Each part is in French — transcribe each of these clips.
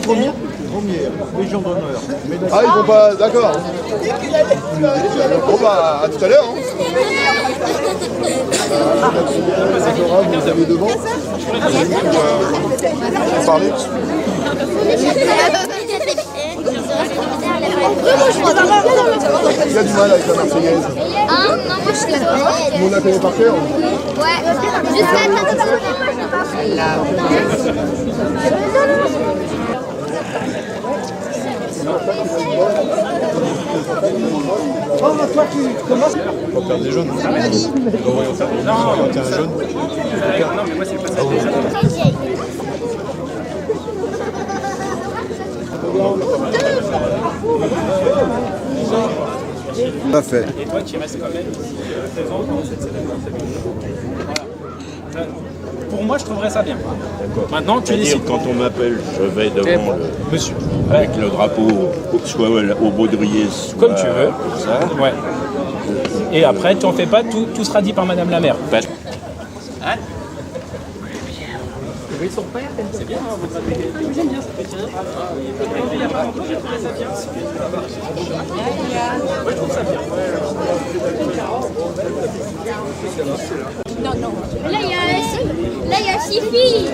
Premier, Légion d'honneur. Ah, ils vont pas, d'accord. Bon bah, à tout à l'heure. Hein. Vous avez devant. Vous parlez. Il a du mal avec la Marseillaise. Ah non, moi je la connais. On la connaît par cœur. Ouais, juste Oh, toi tu commences. On va faire des jaunes. Non, t'es un jaune. Non, mais moi, c'est pas ça. Pas fait. Et toi, tu restes quand même 16 ans dans cette cérémonie. Voilà. Pour moi, je trouverais ça bien. Maintenant, tu décides. Quand on m'appelle, je vais devant Monsieur. avec le drapeau, soit au baudrier, soit Comme tu veux. comme ça. Ouais. Et après, tu n'en fais pas, tout sera dit par Madame la maire. Pas- Hein? Oui, son père, c'est bien, hein, votre atelier. J'aime bien ce chrétien. Il y a pas longtemps, j'ai trouvé ça bien. Moi, je trouve ça bien. Non, non. Là, il y a 6 filles. Là, il y a 6 filles.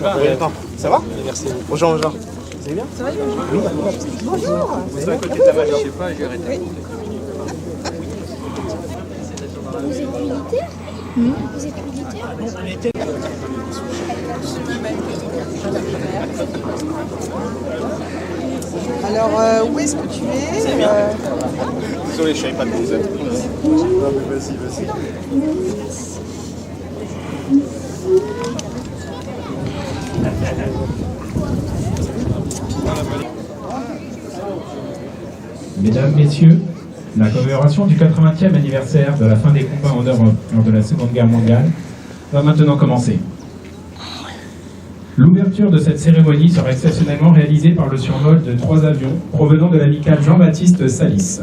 Alors, Ça va? Merci. Bonjour, bonjour. Vous allez bien? Ça va bien? Oui. Bonjour. c'est à côté de la malle, je sais pas, je vais arrêter. Vous êtes militaire? Vous êtes militaire? Alors, où est-ce que tu es Désolé, je savais pas de vous êtes. Non, mais vas-y, vas-y. Mesdames, Messieurs, la commémoration du 80e anniversaire de la fin des combats en Europe lors de la Seconde Guerre mondiale va maintenant commencer. L'ouverture de cette cérémonie sera exceptionnellement réalisée par le survol de 3 avions provenant de l'amiral Jean-Baptiste Salis.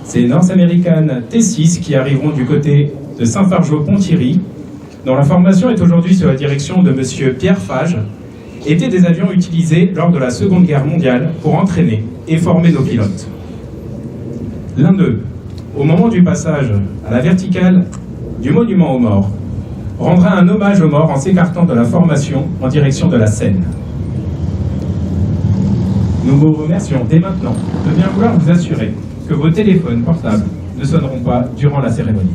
C'est North American T6 qui arriveront du côté de Saint-Fargeau-Ponthierry, dont la formation est aujourd'hui sous la direction de M. Pierre Fage, étaient des avions utilisés lors de la Seconde Guerre mondiale pour entraîner et former nos pilotes. L'un d'eux, au moment du passage à la verticale du monument aux morts, rendra un hommage aux morts en s'écartant de la formation en direction de la Seine. Nous vous remercions dès maintenant de bien vouloir vous assurer que vos téléphones portables ne sonneront pas durant la cérémonie.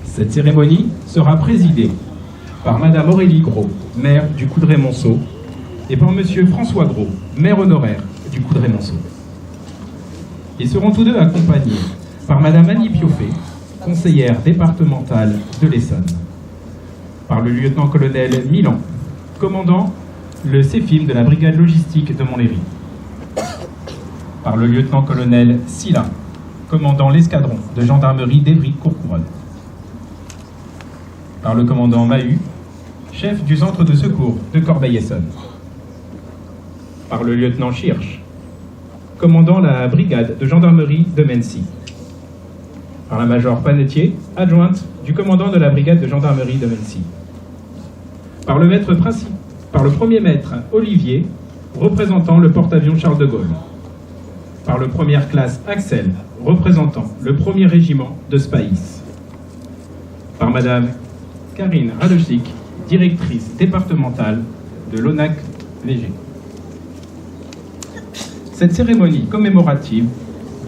Cette cérémonie sera présidée par Madame Aurélie Gros, maire du Coudray-Monceau, et par Monsieur François Gros, maire honoraire du Coudray-Monceau. Ils seront tous deux accompagnés par Madame Annie Pioffet, conseillère départementale de l'Essonne, par le lieutenant-colonel Milan, commandant le CEFIM de la brigade logistique de Montlhéry, par le lieutenant-colonel Silla, commandant l'escadron de gendarmerie d'Évry-Courcouronne, par le commandant Mahut, chef du centre de secours de Corbeil-Essonne, par le lieutenant Schirch, commandant la brigade de gendarmerie de Mency, par la major Panetier, adjointe du commandant de la brigade de gendarmerie de Mency, par le premier maître Olivier, représentant le porte-avions Charles de Gaulle, par le première classe Axel, représentant le 1er régiment de Spaïs, par Madame Karine Radowczyk, directrice départementale de l'ONAC-Léger. Cette cérémonie commémorative,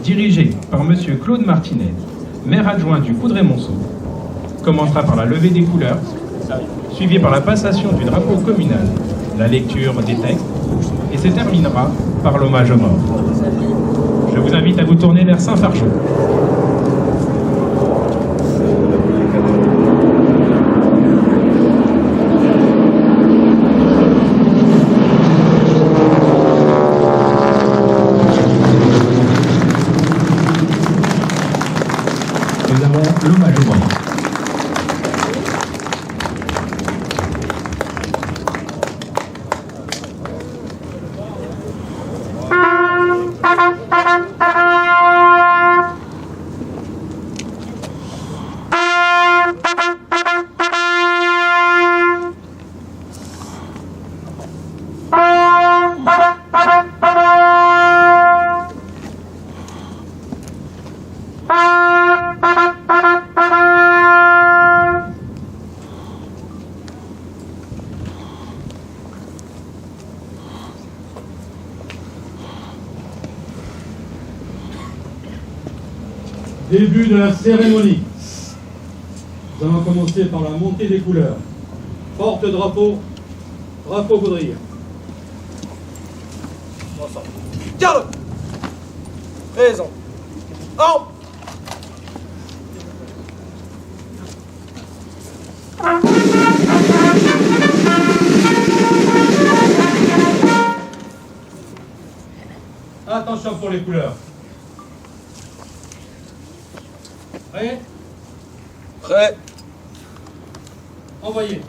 dirigée par M. Claude Martinet, maire adjoint du Coudray-Monceau, commencera par la levée des couleurs, suivie par la passation du drapeau communal, la lecture des textes, et se terminera par l'hommage aux morts. Je vous invite à vous tourner vers Saint-Fargeau. Début de la cérémonie. Nous allons commencer par la montée des couleurs. Porte-drapeau, drapeau baudrier. Garde. Raison. En. Attention pour les couleurs. Prêt? Prêt. Envoyez.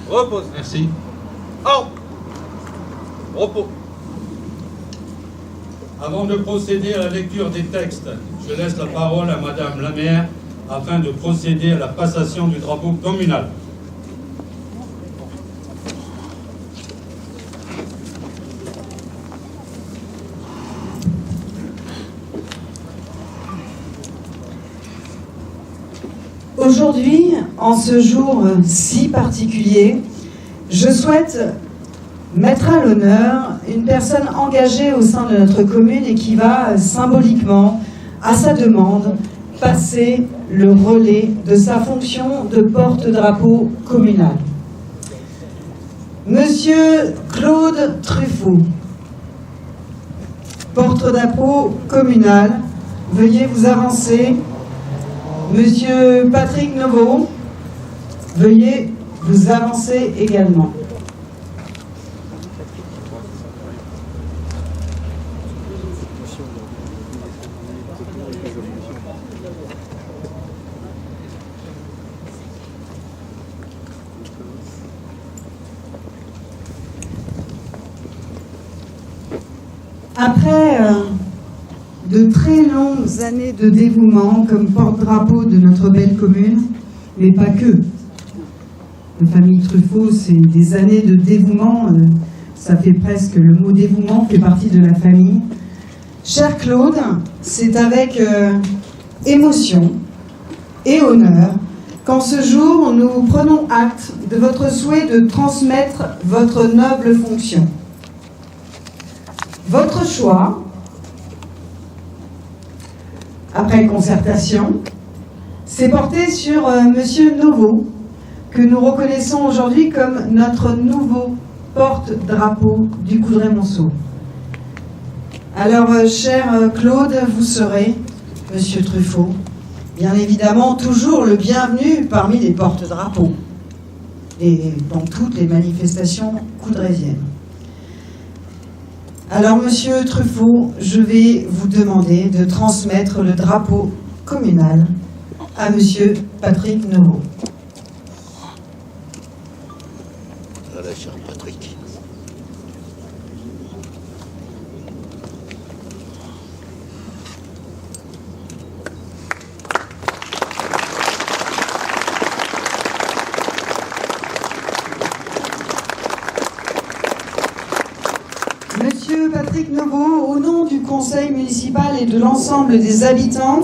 Repose. Merci. En. Repos. Avant de procéder à la lecture des textes, je laisse la parole à Madame la maire afin de procéder à la passation du drapeau communal. Aujourd'hui, en ce jour si particulier, je souhaite mettre à l'honneur une personne engagée au sein de notre commune et qui va symboliquement, à sa demande, passer le relais de sa fonction de porte-drapeau communal. Monsieur Claude Truffaut, porte-drapeau communal, veuillez vous avancer. Monsieur Patrick Novo, veuillez vous avancer également. Après de très longues années de dévouement comme porte-drapeau de notre belle commune, mais pas que. La famille Truffaut, c'est des années de dévouement, ça fait presque, le mot dévouement fait partie de la famille. Cher Claude, c'est avec émotion et honneur qu'en ce jour, nous prenons acte de votre souhait de transmettre votre noble fonction. Votre choix, après concertation, s'est porté sur Monsieur Novo, que nous reconnaissons aujourd'hui comme notre nouveau porte-drapeau du Coudray-Monceau. Alors, cher Claude, vous serez, Monsieur Truffaut, bien évidemment toujours le bienvenu parmi les porte-drapeaux et dans toutes les manifestations coudraysiennes. Alors, Monsieur Truffaut, je vais vous demander de transmettre le drapeau communal à Monsieur Patrick Novo. Voilà, cher Patrick. Monsieur Patrick Novo, au nom du conseil municipal et de l'ensemble des habitants,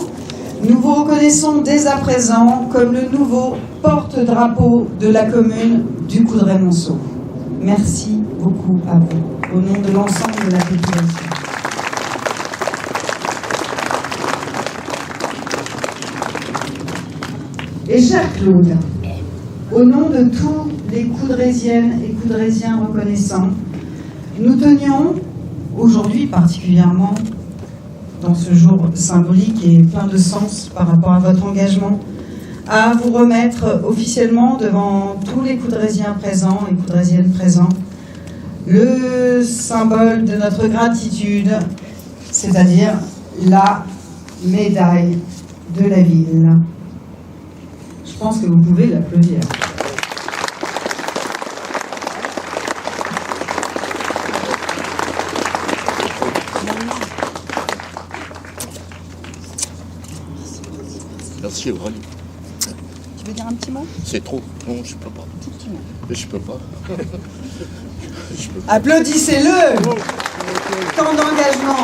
nous vous reconnaissons dès à présent comme le nouveau porte-drapeau de la commune du Coudray-Monceau. Merci beaucoup à vous, au nom de l'ensemble de la population. Et cher Claude, au nom de tous les Coudraysiennes et Coudraysiens reconnaissants, nous tenions, aujourd'hui particulièrement, dans ce jour symbolique et plein de sens par rapport à votre engagement, à vous remettre officiellement devant tous les Coudraysiens présents et Coudraysiennes présents le symbole de notre gratitude, c'est-à-dire la médaille de la ville. Je pense que vous pouvez l'applaudir. Merci Aurélie. Tu veux dire un petit mot? C'est trop. Non, je peux pas. Je peux pas. Je peux pas. Applaudissez-le! Tant d'engagement.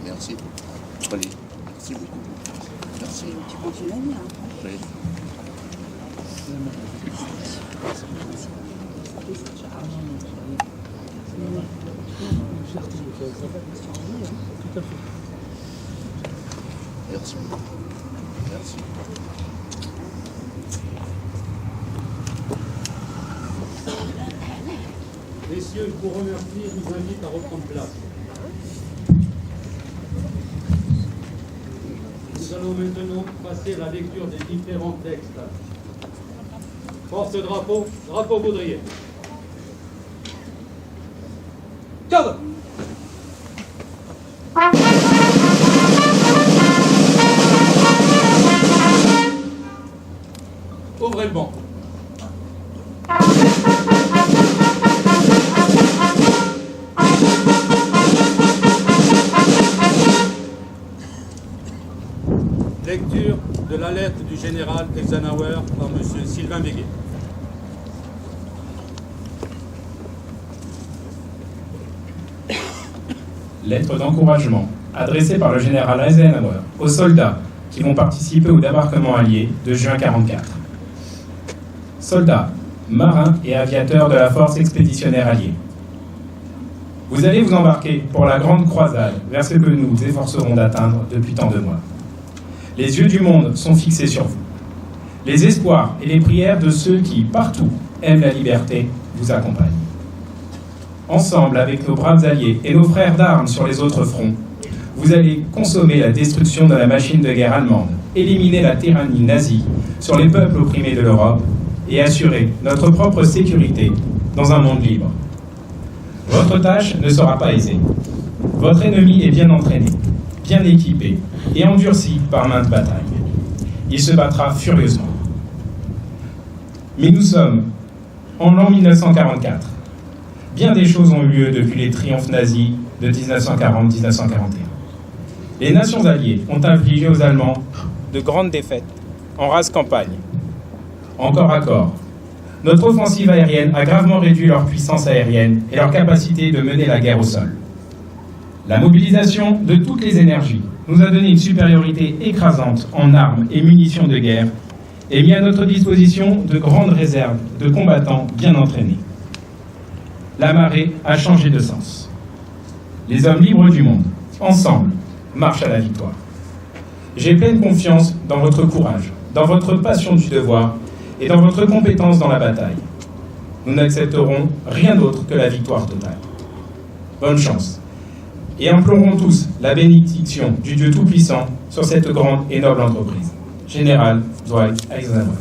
Merci. Allez, merci beaucoup. Merci. Tu continues la vie, hein? Oui. Merci. Merci. Messieurs, je vous remercie et vous invite à reprendre place. Nous allons maintenant passer à la lecture des différents textes. Porte-drapeau, drapeau poudrier. Garde. Ouvrez le banc. Lecture de la lettre du général Eisenhower par M. Sylvain Béguet. Lettre d'encouragement adressée par le général Eisenhower aux soldats qui vont participer au débarquement allié de juin 1944. Soldats, marins et aviateurs de la force expéditionnaire alliée. Vous allez vous embarquer pour la grande croisade vers ce que nous efforcerons d'atteindre depuis tant de mois. Les yeux du monde sont fixés sur vous. Les espoirs et les prières de ceux qui, partout, aiment la liberté, vous accompagnent. Ensemble, avec nos braves alliés et nos frères d'armes sur les autres fronts, vous allez consommer la destruction de la machine de guerre allemande, éliminer la tyrannie nazie sur les peuples opprimés de l'Europe et assurer notre propre sécurité dans un monde libre. Votre tâche ne sera pas aisée. Votre ennemi est bien entraîné, bien équipé et endurci par maintes batailles. Il se battra furieusement. Mais nous sommes en l'an 1944. Bien des choses ont eu lieu depuis les triomphes nazis de 1940-1941. Les nations alliées ont infligé aux Allemands de grandes défaites en rase campagne, en corps à corps, notre offensive aérienne a gravement réduit leur puissance aérienne et leur capacité de mener la guerre au sol. La mobilisation de toutes les énergies nous a donné une supériorité écrasante en armes et munitions de guerre et mis à notre disposition de grandes réserves de combattants bien entraînés. La marée a changé de sens. Les hommes libres du monde, ensemble, marchent à la victoire. J'ai pleine confiance dans votre courage, dans votre passion du devoir et dans votre compétence dans la bataille. Nous n'accepterons rien d'autre que la victoire totale. Bonne chance. Et implorons tous la bénédiction du Dieu Tout-Puissant sur cette grande et noble entreprise. Général Dwight Eisenhower.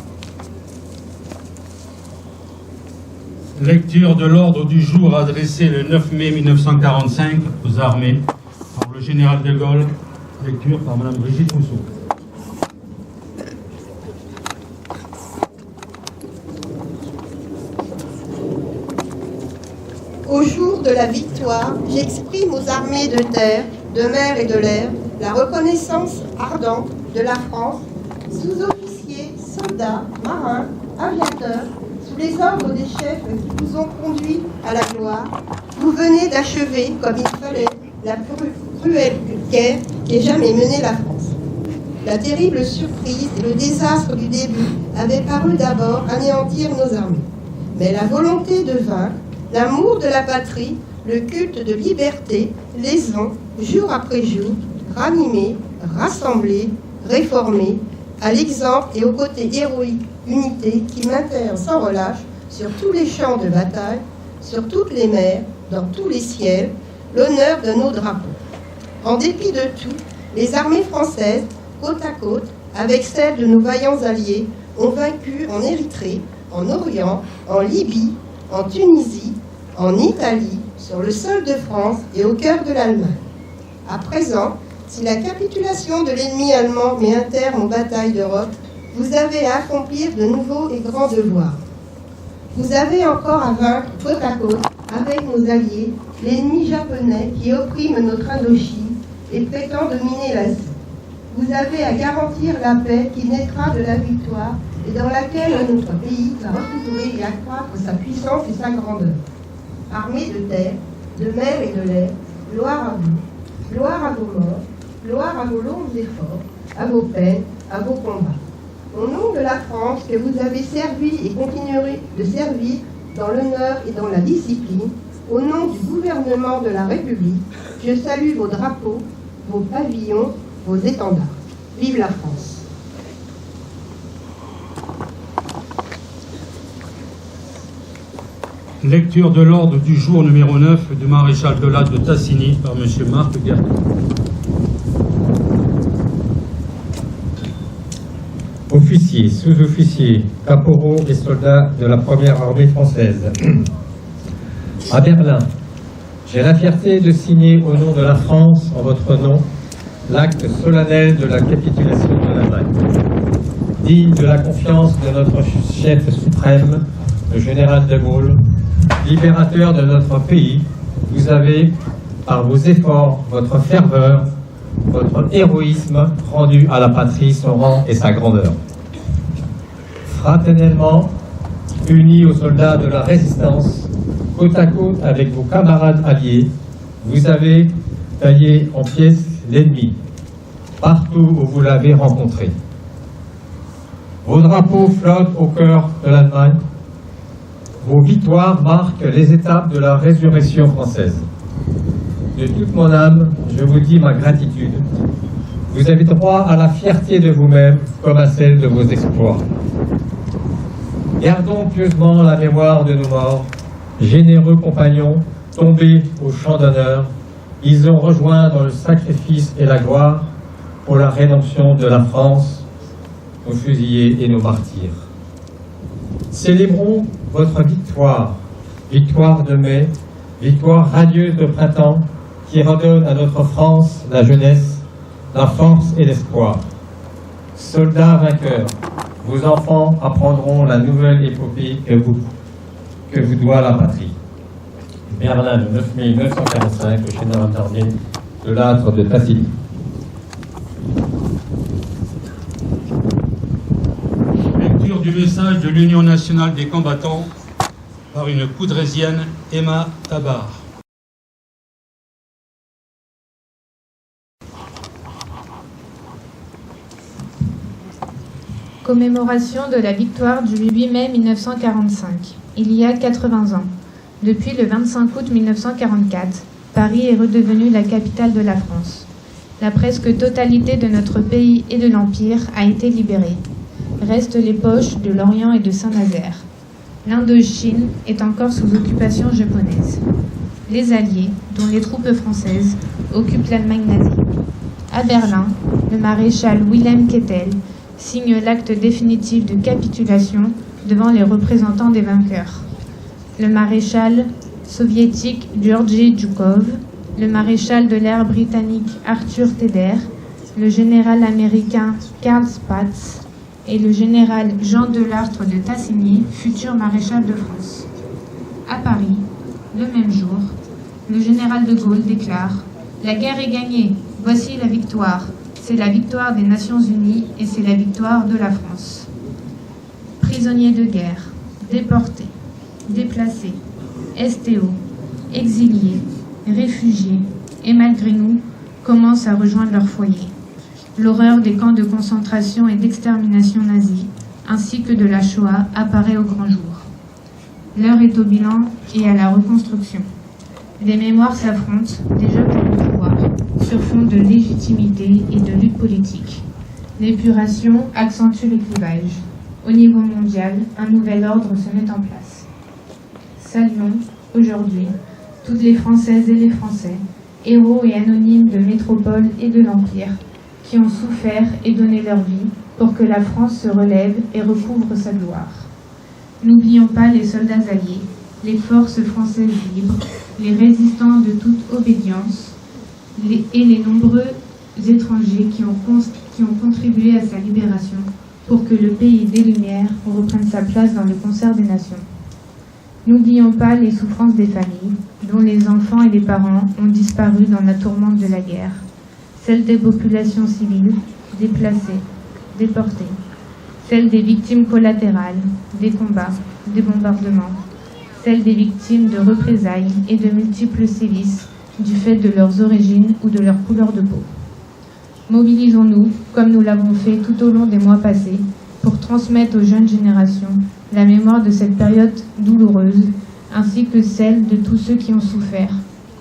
Lecture de l'ordre du jour adressé le 9 mai 1945 aux armées par le général de Gaulle. Lecture par Madame Brigitte Mousseau. Au jour de la victoire, j'exprime aux armées de terre, de mer et de l'air la reconnaissance ardente de la France, sous-officiers, soldats, marins, aviateurs, sous les ordres des chefs qui vous ont conduits à la gloire. Vous venez d'achever, comme il fallait, la plus cruelle guerre qu'ait jamais menée la France. La terrible surprise et le désastre du début avaient paru d'abord anéantir nos armées. Mais la volonté de vaincre, l'amour de la patrie, le culte de liberté, les ont, jour après jour, ranimés, rassemblés, réformés, à l'exemple et au côté héroïque unité qui maintient sans relâche sur tous les champs de bataille, sur toutes les mers, dans tous les ciels, l'honneur de nos drapeaux. En dépit de tout, les armées françaises, côte à côte, avec celles de nos vaillants alliés, ont vaincu en Érythrée, en Orient, en Libye, en Tunisie, en Italie, sur le sol de France et au cœur de l'Allemagne. À présent, si la capitulation de l'ennemi allemand met un terme aux batailles d'Europe, vous avez à accomplir de nouveaux et grands devoirs. Vous avez encore à vaincre côte à côte, avec nos alliés, l'ennemi japonais qui opprime notre Indochine et prétend dominer l'Asie. Vous avez à garantir la paix qui naîtra de la victoire et dans laquelle notre pays va recouvrer et accroître sa puissance et sa grandeur. Armée de terre, de mer et de l'air, gloire à vous, gloire à vos morts, gloire à vos longs efforts, à vos peines, à vos combats. Au nom de la France que vous avez servi et continuerez de servir dans l'honneur et dans la discipline, au nom du gouvernement de la République, je salue vos drapeaux, vos pavillons, vos étendards. Vive la France! Lecture de l'ordre du jour numéro 9 du maréchal de l'Ade de Tassigny par M. Marc Gardin. Officiers, sous-officiers, caporaux et soldats de la première armée française. À Berlin, j'ai la fierté de signer au nom de la France, en votre nom, l'acte solennel de la capitulation de l'Allemagne. Digne de la confiance de notre chef suprême, le général de Gaulle, libérateur de notre pays, vous avez, par vos efforts, votre ferveur, votre héroïsme, rendu à la patrie son rang et sa grandeur. Fraternellement, unis aux soldats de la résistance, côte à côte avec vos camarades alliés, vous avez taillé en pièces l'ennemi, partout où vous l'avez rencontré. Vos drapeaux flottent au cœur de l'Allemagne. Vos victoires marquent les étapes de la résurrection française. De toute mon âme, je vous dis ma gratitude. Vous avez droit à la fierté de vous-même comme à celle de vos exploits. Gardons pieusement la mémoire de nos morts, généreux compagnons tombés au champ d'honneur. Ils ont rejoint dans le sacrifice et la gloire pour la rédemption de la France, nos fusillés et nos martyrs. Célébrons votre victoire, victoire de mai, victoire radieuse de printemps qui redonne à notre France la jeunesse, la force et l'espoir. Soldats vainqueurs, vos enfants apprendront la nouvelle épopée que vous doit la patrie. Berlin, le 9 mai 1945, le général d'armée de l'Âtre de Tassigny. Lecture du message de l'Union nationale des combattants par une coudrésienne, Emma Tabar. Commémoration de la victoire du 8 mai 1945, il y a 80 ans. Depuis le 25 août 1944, Paris est redevenu la capitale de la France. La presque totalité de notre pays et de l'Empire a été libérée. Restent les poches de Lorient et de Saint-Nazaire. L'Indochine est encore sous occupation japonaise. Les Alliés, dont les troupes françaises, occupent l'Allemagne nazie. À Berlin, le maréchal Wilhelm Keitel signe l'acte définitif de capitulation devant les représentants des vainqueurs. Le maréchal soviétique Georgi Zhukov, le maréchal de l'air britannique Arthur Tedder, le général américain Karl Spaatz et le général Jean Delartre de Tassigny, futur maréchal de France. À Paris, le même jour, le général de Gaulle déclare « La guerre est gagnée, voici la victoire. C'est la victoire des Nations Unies et c'est la victoire de la France. » Prisonniers de guerre, déportés, déplacés, STO, exiliés, réfugiés et malgré nous, commencent à rejoindre leur foyer. L'horreur des camps de concentration et d'extermination nazis, ainsi que de la Shoah, apparaît au grand jour. L'heure est au bilan et à la reconstruction. Les mémoires s'affrontent, déjà pour le pouvoir, sur fond de légitimité et de lutte politique. L'épuration accentue les clivages. Au niveau mondial, un nouvel ordre se met en place. Saluons, aujourd'hui, toutes les Françaises et les Français, héros et anonymes de métropole et de l'Empire, qui ont souffert et donné leur vie pour que la France se relève et recouvre sa gloire. N'oublions pas les soldats alliés, les forces françaises libres, les résistants de toute obédience et les nombreux étrangers qui ont contribué à sa libération pour que le pays des Lumières reprenne sa place dans le concert des nations. N'oublions pas les souffrances des familles, dont les enfants et les parents ont disparu dans la tourmente de la guerre, celles des populations civiles, déplacées, déportées, celles des victimes collatérales, des combats, des bombardements, celles des victimes de représailles et de multiples sévices du fait de leurs origines ou de leur couleur de peau. Mobilisons-nous, comme nous l'avons fait tout au long des mois passés, pour transmettre aux jeunes générations la mémoire de cette période douloureuse, ainsi que celle de tous ceux qui ont souffert,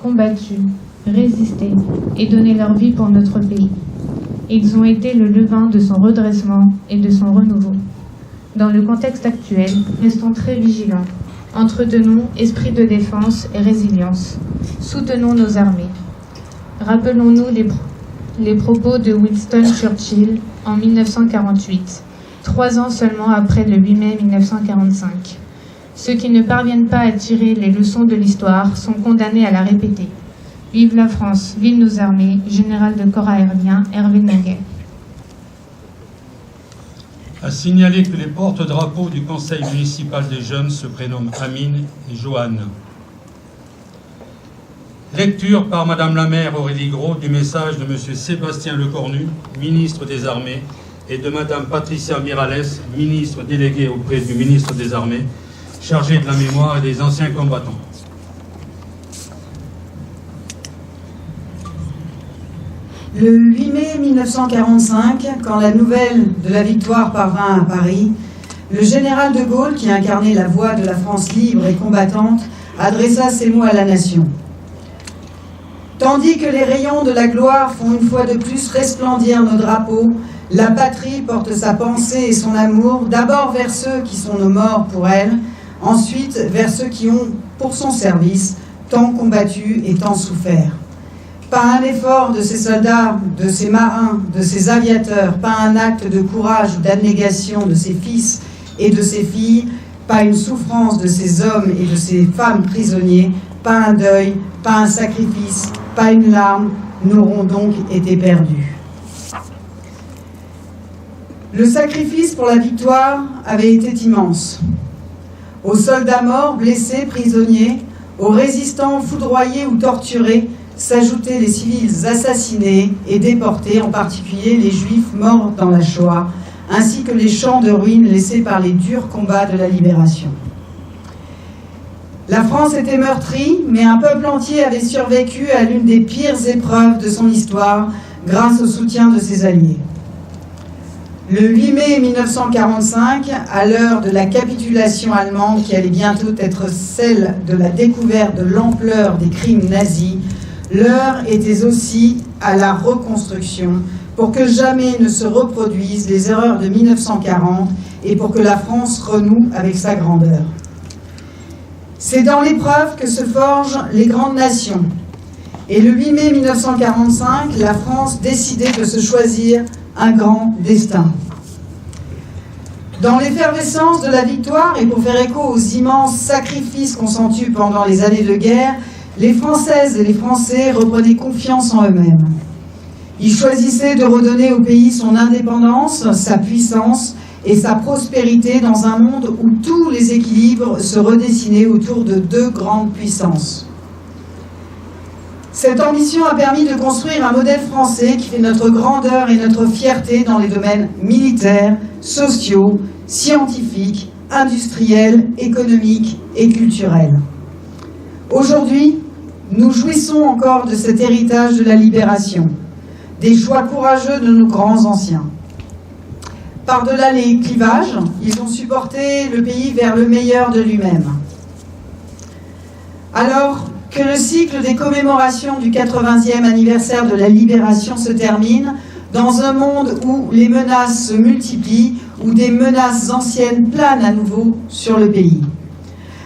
combattu, résisté et donné leur vie pour notre pays. Ils ont été le levain de son redressement et de son renouveau. Dans le contexte actuel, restons très vigilants. Entretenons esprit de défense et résilience. Soutenons nos armées. Rappelons-nous les propos de Winston Churchill en 1948, 3 ans seulement après le 8 mai 1945. Ceux qui ne parviennent pas à tirer les leçons de l'histoire sont condamnés à la répéter. Vive la France, vive nos armées, général de corps aérien Hervé Noguet. À signaler que les porte-drapeaux du conseil municipal des jeunes se prénomment Amine et Joanne. Lecture par Madame la maire Aurélie Gros du message de Monsieur Sébastien Lecornu, ministre des Armées, et de Madame Patricia Mirales, ministre déléguée auprès du ministre des Armées, chargée de la mémoire et des anciens combattants. Le 8 mai 1945, quand la nouvelle de la victoire parvint à Paris, le général de Gaulle, qui incarnait la voix de la France libre et combattante, adressa ces mots à la nation. Tandis que les rayons de la gloire font une fois de plus resplendir nos drapeaux, la patrie porte sa pensée et son amour d'abord vers ceux qui sont nos morts pour elle, ensuite vers ceux qui ont, pour son service, tant combattu et tant souffert. Pas un effort de ces soldats, de ces marins, de ces aviateurs, pas un acte de courage ou d'abnégation de ces fils et de ces filles, pas une souffrance de ces hommes et de ces femmes prisonniers, pas un deuil, pas un sacrifice, pas une larme n'auront donc été perdus. Le sacrifice pour la victoire avait été immense. Aux soldats morts, blessés, prisonniers, aux résistants foudroyés ou torturés, s'ajoutaient les civils assassinés et déportés, en particulier les Juifs morts dans la Shoah, ainsi que les champs de ruines laissés par les durs combats de la libération. La France était meurtrie, mais un peuple entier avait survécu à l'une des pires épreuves de son histoire grâce au soutien de ses alliés. Le 8 mai 1945, à l'heure de la capitulation allemande qui allait bientôt être celle de la découverte de l'ampleur des crimes nazis, l'heure était aussi à la reconstruction pour que jamais ne se reproduisent les erreurs de 1940 et pour que la France renoue avec sa grandeur. C'est dans l'épreuve que se forgent les grandes nations. Et le 8 mai 1945, la France décidait de se choisir un grand destin. Dans l'effervescence de la victoire et pour faire écho aux immenses sacrifices consentus pendant les années de guerre, les Françaises et les Français reprenaient confiance en eux-mêmes. Ils choisissaient de redonner au pays son indépendance, sa puissance et sa prospérité dans un monde où tous les équilibres se redessinaient autour de deux grandes puissances. Cette ambition a permis de construire un modèle français qui fait notre grandeur et notre fierté dans les domaines militaires, sociaux, scientifiques, industriels, économiques et culturels. Aujourd'hui, nous jouissons encore de cet héritage de la libération, des choix courageux de nos grands anciens. Par-delà les clivages, ils ont supporté le pays vers le meilleur de lui-même. Alors que le cycle des commémorations du 80e anniversaire de la libération se termine, dans un monde où les menaces se multiplient, où des menaces anciennes planent à nouveau sur le pays.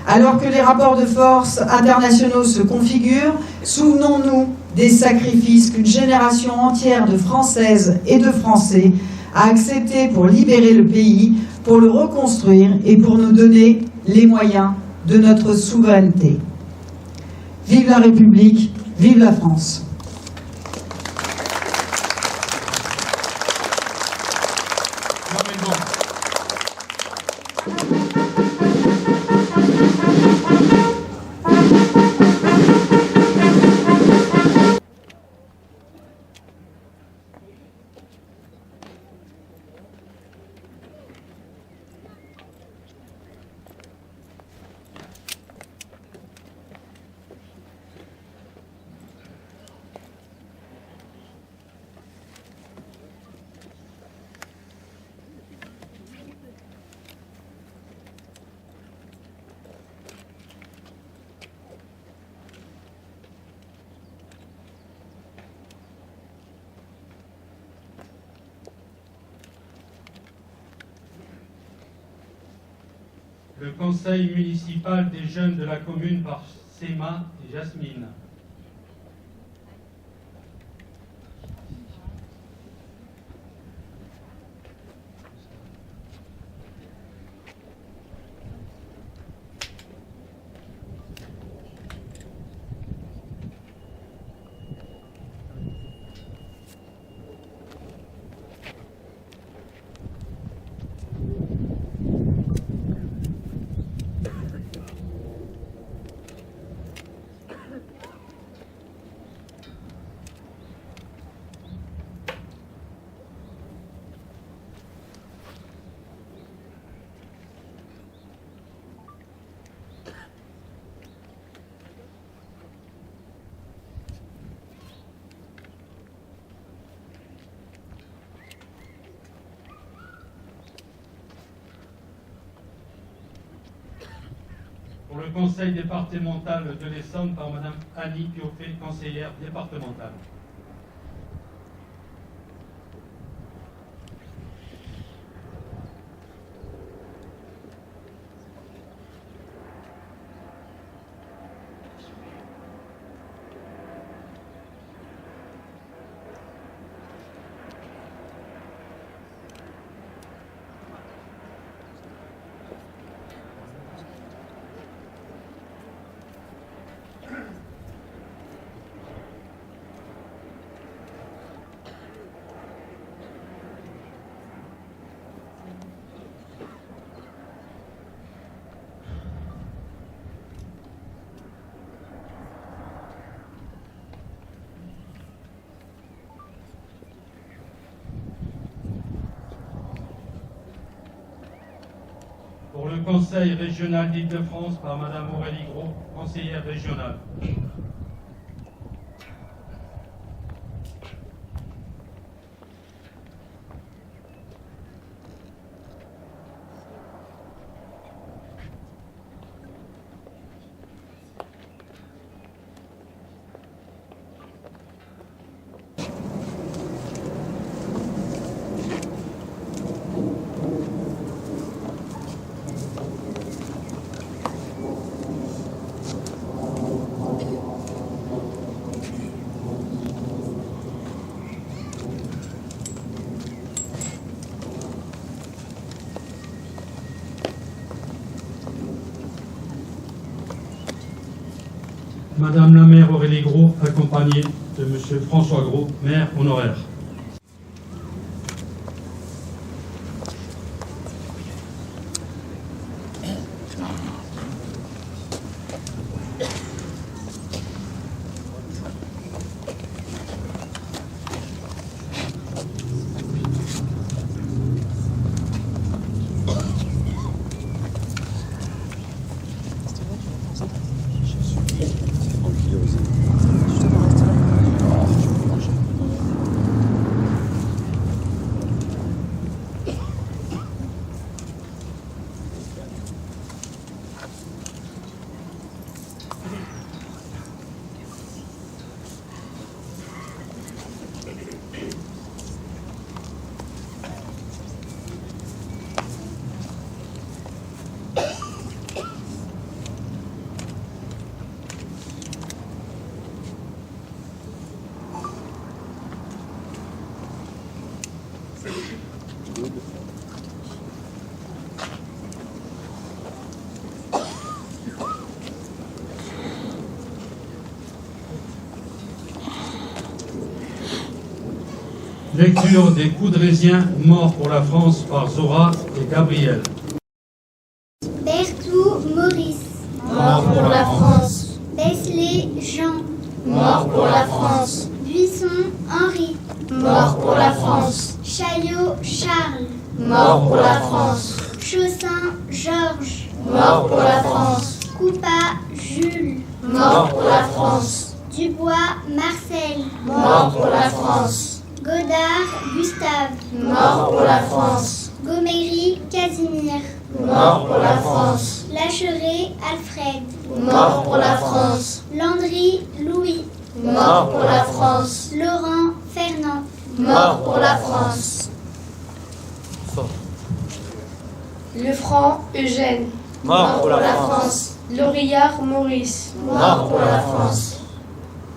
Alors que les rapports de force internationaux se configurent, souvenons-nous des sacrifices qu'une génération entière de Françaises et de Français a accepté pour libérer le pays, pour le reconstruire et pour nous donner les moyens de notre souveraineté. Vive la République, vive la France. Le conseil municipal des jeunes de la commune par Sema et Jasmine. Pour le conseil départemental de l'Essonne par Madame Annie Pioffet, conseillère départementale. Pour le Conseil régional d'Île-de-France, par Madame Aurélie Gros, conseillère régionale. Madame la maire Aurélie Gros, accompagnée de Monsieur François Gros, maire honoraire. Lecture des Coudrésiens morts pour la France par Zora et Gabriel. Berthoud Maurice, Mort pour la France. Besley Jean, Mort pour la France. Buisson Henri, Mort pour la France. Chaillot Charles, Mort pour la France. Chaussin Georges, Mort pour la France. Coupa Jules, Mort pour la France. Dubois Marcel, Mort pour la France. Godard Gustave, Mort pour la France. Goméry Casimir, Mort pour la France. Lacheray Alfred, Mort pour la France. Landry Louis, Mort pour la France. Laurent Fernand, Mort pour la France. Lefranc Eugène, Mort pour la France. Laurillard Maurice, Mort pour la France.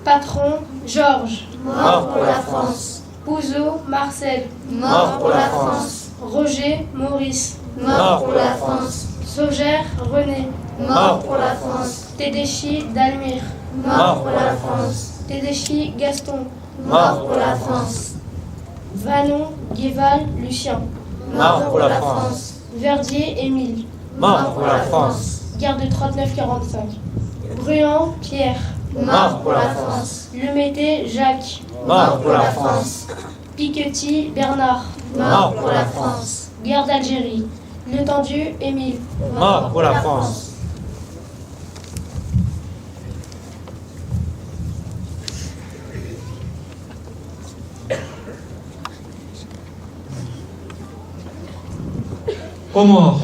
Patron Georges, Mort pour la France. Pouzeau Marcel, Mort pour la France. Roger Maurice, Mort pour la France. Saugère René, Mort pour la France. Tédéchi Dalmire, Mort pour la France. Tédéchi Gaston, Mort pour la France. Vanon Guéval Lucien, Mort pour la France. Verdier Émile, Mort pour la France. Garde de 39-45, Bruand Pierre, Mort pour la France. Lemété Jacques, Mort pour la France. Piketty Bernard, Mort pour la France. Guerre d'Algérie, Le Tendu Émile, Mort pour la France. Comores.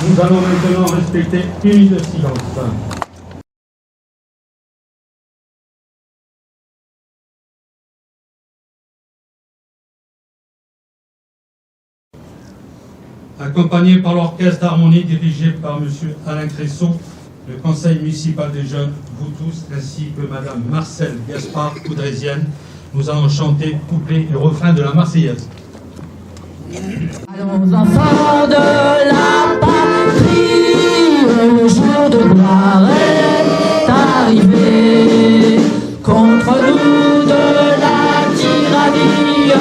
Nous allons maintenant respecter une minute de silence. Accompagné par l'orchestre d'harmonie dirigé par M. Alain Cressot, le conseil municipal des jeunes, vous tous, ainsi que Mme Marcel Gaspard Coudrésienne, nous allons chanter couplet et refrain de la Marseillaise. Allons enfants de la patrie, le jour de gloire est arrivé. Contre nous de la tyrannie,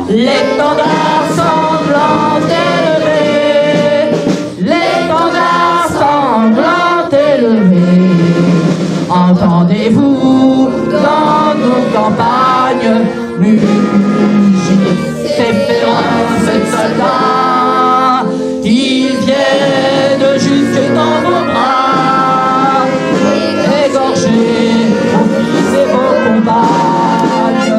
l'étendard sanglant élevé, l'étendard sanglant élevé. Entendez-vous dans nos campagnes mugir ces féroces soldats? Ils viennent jusque dans vos bras, égorger vos fils et vos compagnes.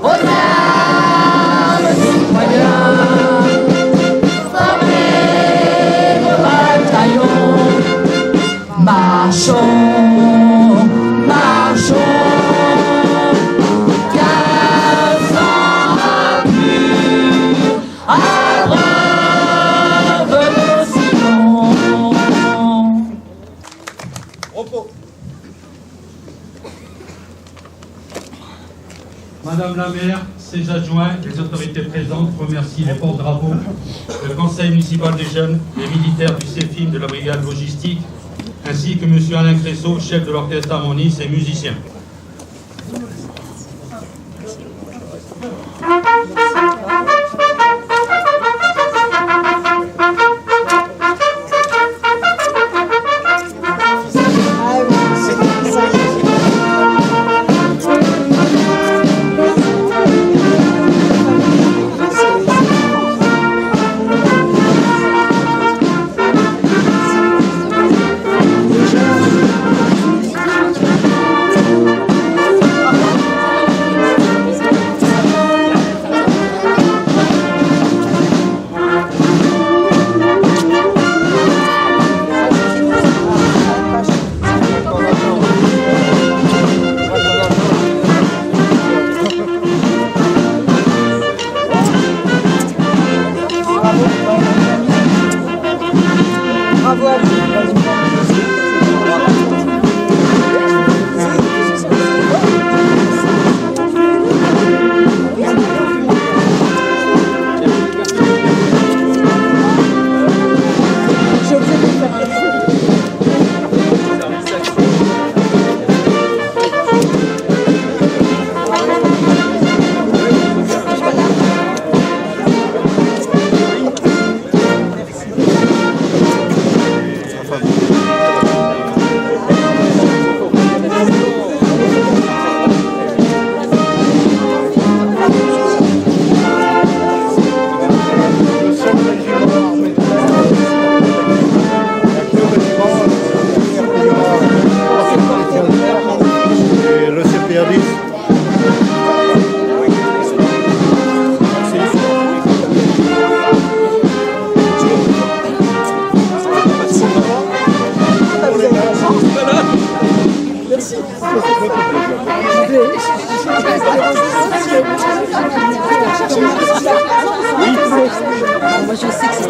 Aux armes, citoyens, formez vos bataillons, marchons. Madame la maire, ses adjoints, les autorités présentes remercient les porte-drapeaux, le conseil municipal des jeunes, les militaires du CEFIM de la brigade logistique, ainsi que M. Alain Cressot, chef de l'orchestre Harmonie et musicien. Moi je sais que c'est